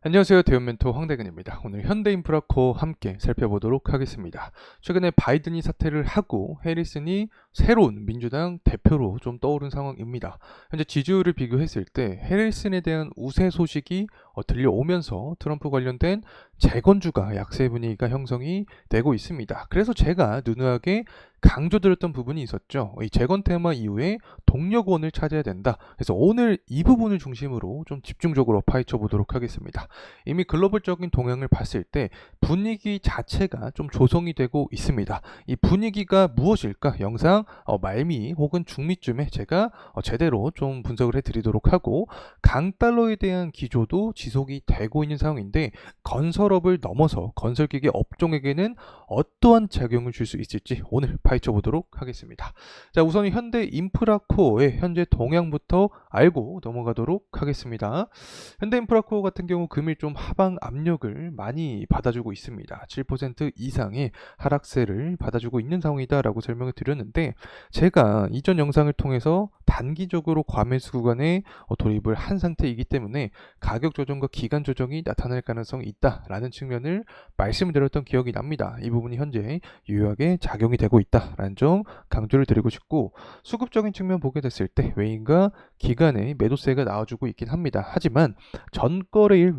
안녕하세요. 대운멘토 황대근입니다. 오늘 현대인프라코어 함께 살펴보도록 하겠습니다. 최근에 바이든이 사퇴를 하고 해리슨이 새로운 민주당 대표로 좀 떠오른 상황입니다. 현재 지지율을 비교했을 때 해리슨에 대한 우세 소식이 들려오면서 트럼프 관련된 재건주가 약세 분위기가 형성이 되고 있습니다. 그래서 제가 누누하게 강조드렸던 부분이 있었죠. 이 재건 테마 이후에 동력원을 찾아야 된다. 그래서 오늘 이 부분을 중심으로 좀 집중적으로 파헤쳐 보도록 하겠습니다. 이미 글로벌적인 동향을 봤을 때 분위기 자체가 좀 조성이 되고 있습니다. 이 분위기가 무엇일까? 영상 말미 혹은 중미쯤에 제가 제대로 좀 분석을 해드리도록 하고 강달러에 대한 기조도 지속이 되고 있는 상황인데 건설업을 넘어서 건설기계 업종에게는 어떠한 작용을 줄 수 있을지 오늘 파헤쳐 보도록 하겠습니다. 자, 우선 현대 인프라코어의 현재 동향부터 알고 넘어가도록 하겠습니다. 현대 인프라코어 같은 경우 금일 좀 하방 압력을 많이 받아주고 있습니다. 7% 이상의 하락세를 받아주고 있는 상황이다라고 설명을 드렸는데 제가 이전 영상을 통해서 단기적으로 과매수 구간에 돌입을 한 상태이기 때문에 가격 조정과 기간 조정이 나타날 가능성이 있다라는 측면을 말씀을 드렸던 기억이 납니다. 이 부분이 현재 유효하게 작용이 되고 있다라는 점 강조를 드리고 싶고 수급적인 측면 보게 됐을 때 외인과 기관의 매도세가 나와주고 있긴 합니다. 하지만 전거래일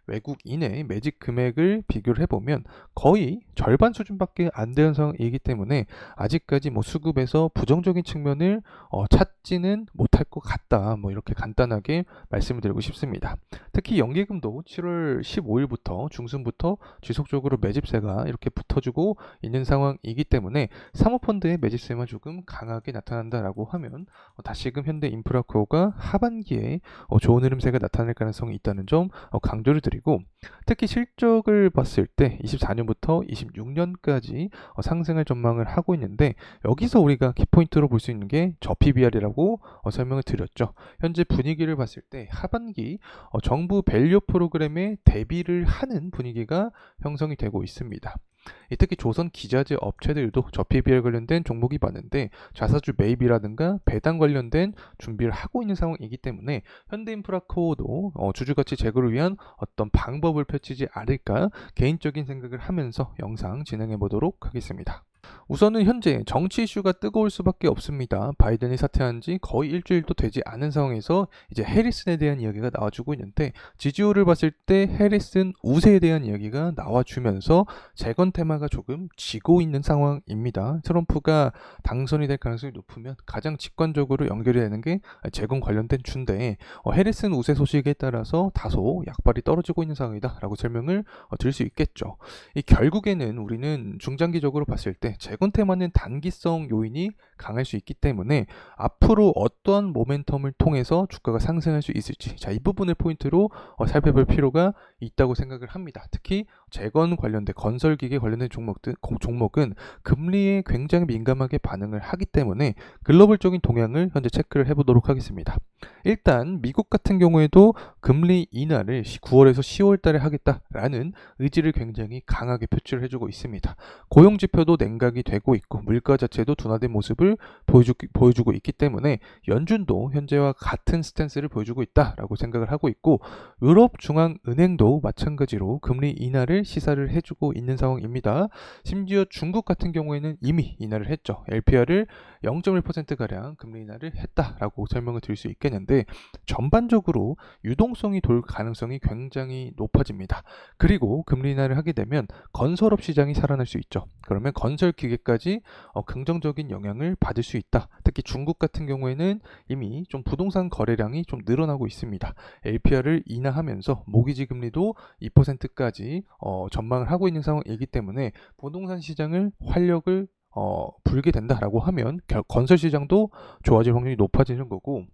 외국인의 매집 금액을 비교를 해보면 거의 절반 수준밖에 안 되는 상황이기 때문에 아직까지 수급에서 부정적인 측면을 찾지는 못할 것 같다. 이렇게 간단하게 말씀을 드리고 싶습니다. 특히 연기금도 7월 15일부터 중순부터 지속적으로 매집세가 이렇게 붙어주고 있는 상황이기 때문에 사모펀드의 매집세만 조금 강하게 나타난다라고 하면 다시금 현대 인프라코어가 하반기에 좋은 흐름세가 나타날 가능성이 있다는 점 강조를 드리고 특히 실적을 봤을 때 24년부터 26년까지 상승을 전망을 하고 있는데 여기서 우리가 키포인트로 볼 수 있는 게 저PBR이라고 설명을 드렸죠. 현재 분위기를 봤을 때 하반기 정부 밸류 프로그램에 대비를 하는 분위기가 형성이 되고 있습니다. 특히 조선 기자재 업체들도 저PBR 관련된 종목이 많은데 자사주 매입이라든가 배당 관련된 준비를 하고 있는 상황이기 때문에 현대인프라코어도 주주가치 제고를 위한 어떤 방법을 펼치지 않을까 개인적인 생각을 하면서 영상 진행해 보도록 하겠습니다. 우선은 현재 정치 이슈가 뜨거울 수밖에 없습니다. 바이든이 사퇴한 지 거의 일주일도 되지 않은 상황에서 이제 해리슨에 대한 이야기가 나와주고 있는데 지지율을 봤을 때 해리슨 우세에 대한 이야기가 나와주면서 재건 테마가 조금 지고 있는 상황입니다. 트럼프가 당선이 될 가능성이 높으면 가장 직관적으로 연결이 되는 게 재건 관련된 주인데 해리슨 우세 소식에 따라서 다소 약발이 떨어지고 있는 상황이다 라고 설명을 드릴 수 있겠죠. 결국에는 우리는 중장기적으로 봤을 때 재건 테마는 단기성 요인이 강할 수 있기 때문에 앞으로 어떠한 모멘텀을 통해서 주가가 상승할 수 있을지 이 부분을 포인트로 살펴볼 필요가 있다고 생각을 합니다. 특히 재건 관련된 건설기계 관련된 종목은 금리에 굉장히 민감하게 반응을 하기 때문에 글로벌적인 동향을 현재 체크를 해보도록 하겠습니다. 일단 미국 같은 경우에도 금리 인하를 9월에서 10월 달에 하겠다라는 의지를 굉장히 강하게 표출을 해주고 있습니다. 고용지표도 냉각이 되고 있고 물가 자체도 둔화된 모습을 보여주고 있기 때문에 연준도 현재와 같은 스탠스를 보여주고 있다라고 생각을 하고 있고 유럽중앙은행도 마찬가지로 금리 인하를 시사를 해주고 있는 상황입니다. 심지어 중국 같은 경우에는 이미 인하를 했죠. LPR을 0.1%가량 금리 인하를 했다라고 설명을 드릴 수 있겠는데 전반적으로 유동성이 돌 가능성이 굉장히 높아집니다. 그리고 금리 인하를 하게 되면 건설업 시장이 살아날 수 있죠. 그러면 건설 기계까지 긍정적인 영향을 받을 수 있다. 특히 중국 같은 경우에는 이미 좀 부동산 거래량이 좀 늘어나고 있습니다. LPR을 인하하면서 모기지 금리도 2%까지 전망을 하고 있는 상황이기 때문에 부동산 시장을 활력을 불게 된다라고 하면 건설 시장도 좋아질 확률이 높아지는 거고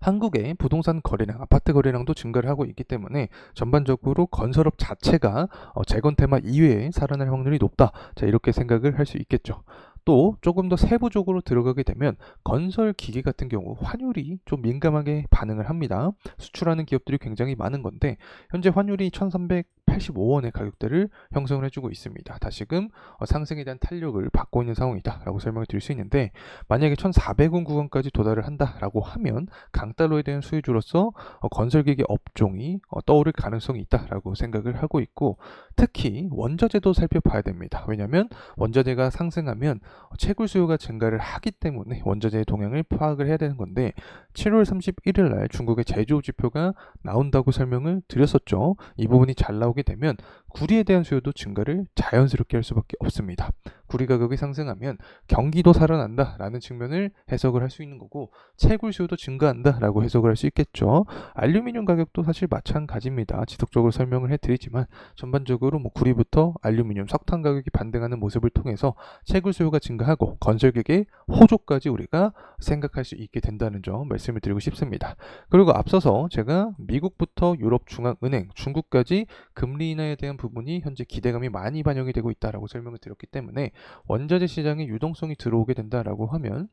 한국의 부동산 거래량, 아파트 거래량도 증가를 하고 있기 때문에 전반적으로 건설업 자체가 재건 테마 이외에 살아날 확률이 높다. 이렇게 생각을 할 수 있겠죠. 또 조금 더 세부적으로 들어가게 되면 건설 기계 같은 경우 환율이 좀 민감하게 반응을 합니다. 수출하는 기업들이 굉장히 많은 건데 현재 환율이 1300 85원의 가격대를 형성을 해주고 있습니다. 다시금 상승에 대한 탄력을 받고 있는 상황이다라고 설명을 드릴 수 있는데, 만약에 1,400원 구간까지 도달을 한다라고 하면 강달러에 대한 수혜주로서 건설기계 업종이 떠오를 가능성이 있다라고 생각을 하고 있고, 특히 원자재도 살펴봐야 됩니다. 왜냐하면 원자재가 상승하면 채굴 수요가 증가를 하기 때문에 원자재의 동향을 파악을 해야 되는 건데, 7월 31일 날 중국의 제조 지표가 나온다고 설명을 드렸었죠. 이 부분이 잘 나오게 되면 구리에 대한 수요도 증가를 자연스럽게 할 수밖에 없습니다. 구리 가격이 상승하면 경기도 살아난다라는 측면을 해석을 할 수 있는 거고, 채굴 수요도 증가한다라고 해석을 할 수 있겠죠. 알루미늄 가격도 사실 마찬가지입니다. 지속적으로 설명을 해드리지만 전반적으로 구리부터 알루미늄, 석탄 가격이 반등하는 모습을 통해서 채굴 수요가 증가하고 건설기계 호조까지 우리가 생각할 수 있게 된다는 점 말씀을 드리고 싶습니다. 그리고 앞서서 제가 미국부터 유럽중앙은행, 중국까지 금리 인하에 대한 부분이 현재 기대감이 많이 반영이 되고 있다라고 설명을 드렸기 때문에 원자재 시장에 유동성이 들어오게 된다라고 하면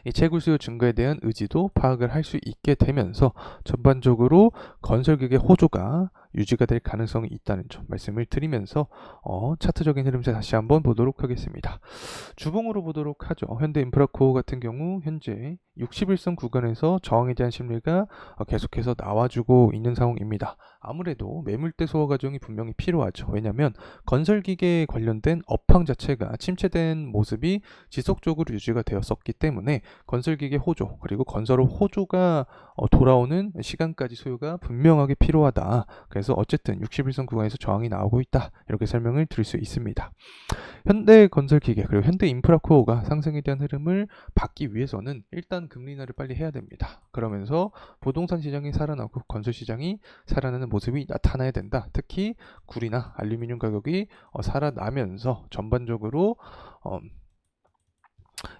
이 채굴 수요 증가에 대한 의지도 파악을 할 수 있게 되면서 전반적으로 건설기계 호조가 유지가 될 가능성이 있다는 점 말씀을 드리면서 차트적인 흐름세 다시 한번 보도록 하겠습니다. 주봉으로 보도록 하죠. 현대인프라코어 같은 경우 현재 61선 구간에서 저항에 대한 심리가 계속해서 나와주고 있는 상황입니다. 아무래도 매물대 소화 과정이 분명히 필요하죠. 왜냐하면 건설기계에 관련된 업황 자체가 침체된 모습이 지속적으로 유지가 되었었기 때문에 건설기계 호조, 그리고 건설업 호조가 돌아오는 시간까지 소요가 분명하게 필요하다. 그래서 어쨌든 61선 구간에서 저항이 나오고 있다, 이렇게 설명을 드릴 수 있습니다. 현대건설기계 그리고 현대인프라코어가 상승에 대한 흐름을 받기 위해서는 일단 금리 인하를 빨리 해야 됩니다. 그러면서 부동산 시장이 살아나고 건설 시장이 살아나는 모습이 나타나야 된다. 특히 구리나 알루미늄 가격이 살아나면서 전반적으로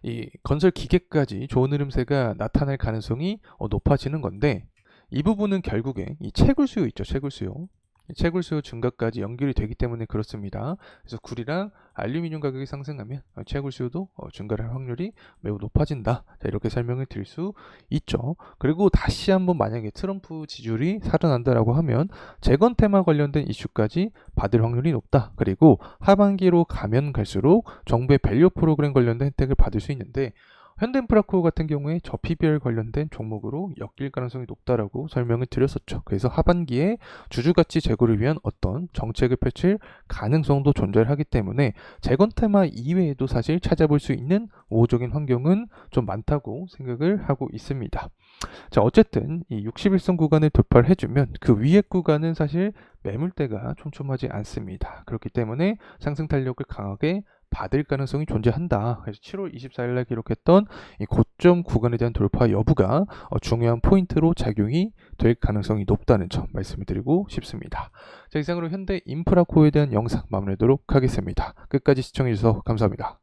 이 건설 기계까지 좋은 흐름세가 나타날 가능성이 높아지는 건데, 이 부분은 결국에 이 채굴 수요 있죠. 채굴 수요. 채굴 수요 증가까지 연결이 되기 때문에 그렇습니다. 그래서 구리랑 알루미늄 가격이 상승하면 채굴 수요도 증가할 확률이 매우 높아진다. 자, 이렇게 설명을 드릴 수 있죠. 그리고 다시 한번 만약에 트럼프 지지율이 살아난다라고 하면 재건 테마 관련된 이슈까지 받을 확률이 높다. 그리고 하반기로 가면 갈수록 정부의 밸류 프로그램 관련된 혜택을 받을 수 있는데, 현대인프라코어 같은 경우에 저 PBR 관련된 종목으로 엮일 가능성이 높다라고 설명을 드렸었죠. 그래서 하반기에 주주가치 제고를 위한 어떤 정책을 펼칠 가능성도 존재하기 때문에 재건 테마 이외에도 사실 찾아볼 수 있는 우호적인 환경은 좀 많다고 생각을 하고 있습니다. 자, 어쨌든 이 61선 구간을 돌파를 해주면 그 위에 구간은 사실 매물대가 촘촘하지 않습니다. 그렇기 때문에 상승 탄력을 강하게 받을 가능성이 존재한다. 그래서 7월 24일날 기록했던 이 고점 구간에 대한 돌파 여부가 중요한 포인트로 작용이 될 가능성이 높다는 점 말씀을 드리고 싶습니다. 자, 이상으로 현대인프라코어에 대한 영상 마무리하도록 하겠습니다. 끝까지 시청해주셔서 감사합니다.